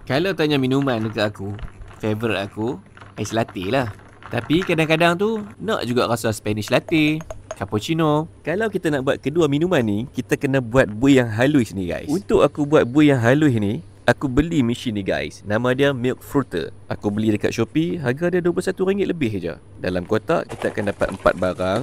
Kalau tanya minuman dekat aku, favourite aku, ais latte lah. Tapi kadang-kadang tu, nak juga rasa Spanish latte, cappuccino. Kalau kita nak buat kedua minuman ni, kita kena buat buih yang halus ni guys. Untuk aku buat buih yang halus ni, aku beli mesin ni guys. Nama dia Milk Fruiter. Aku beli dekat Shopee, harga dia RM21 lebih je. Dalam kotak, kita akan dapat 4 barang.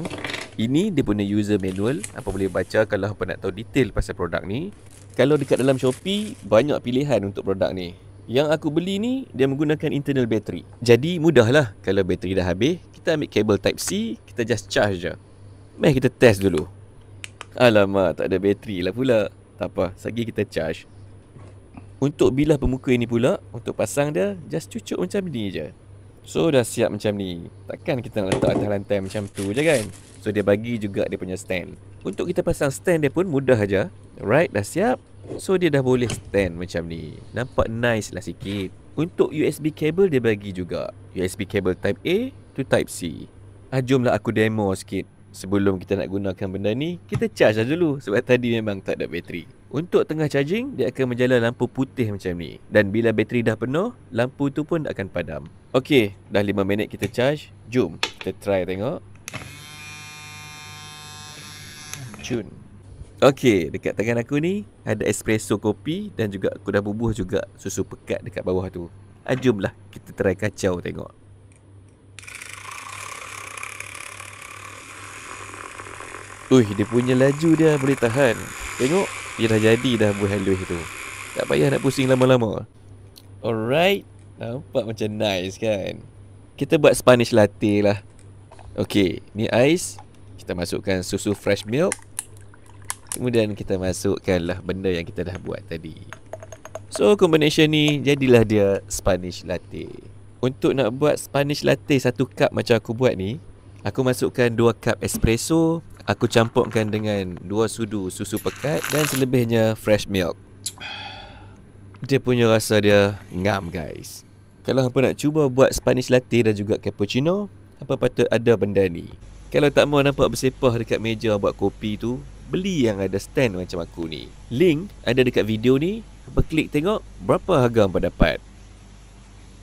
Ini dia punya user manual. Apa boleh baca kalau apa nak tahu detail pasal produk ni. Kalau dekat dalam Shopee, banyak pilihan untuk produk ni. Yang aku beli ni, dia menggunakan internal battery. Jadi mudahlah. Kalau bateri dah habis, kita ambil kabel Type-C, kita just charge je. Mari kita test dulu. Alamak, tak ada bateri lah pula. Tak apa, lagi kita charge. Untuk bilah pemuka ini pula, untuk pasang dia, just cucuk macam ni je. So dah siap macam ni. Takkan kita nak letak atas lantai macam tu je kan. So dia bagi juga dia punya stand. Untuk kita pasang stand dia pun mudah aja. Right, dah siap. So dia dah boleh stand macam ni. Nampak nice lah sikit. Untuk USB cable dia bagi juga. USB cable type A to type C. Jomlah aku demo sikit. Sebelum kita nak gunakan benda ni, kita charge lah dulu. Sebab tadi memang tak ada bateri. Untuk tengah charging, dia akan menjala lampu putih macam ni. Dan bila bateri dah penuh, lampu tu pun akan padam. Okey, dah 5 minit kita charge. Jom, kita try tengok. Cun. Okey, dekat tangan aku ni ada espresso kopi dan juga aku dah bubuh juga susu pekat dekat bawah tu. Jomlah kita try kacau tengok. Dia punya laju dia boleh tahan. Tengok, dia dah jadi dah buih halus tu. Tak payah nak pusing lama-lama. Alright, nampak macam nice kan. Kita buat Spanish latte lah. Okey, ni ais. Kita masukkan susu fresh milk. Kemudian kita masukkanlah benda yang kita dah buat tadi. So combination ni jadilah dia Spanish latte. Untuk nak buat Spanish latte 1 cup macam aku buat ni, aku masukkan 2 cup espresso. Aku campurkan dengan 2 sudu susu pekat dan selebihnya fresh milk. Dia punya rasa dia ngam guys. Kalau hampa nak cuba buat Spanish latte dan juga cappuccino, hampa patut ada benda ni. Kalau tak mau nampak bersepah dekat meja buat kopi tu, beli yang ada stand macam aku ni. Link ada dekat video ni. Hampa klik tengok berapa harga hampa dapat.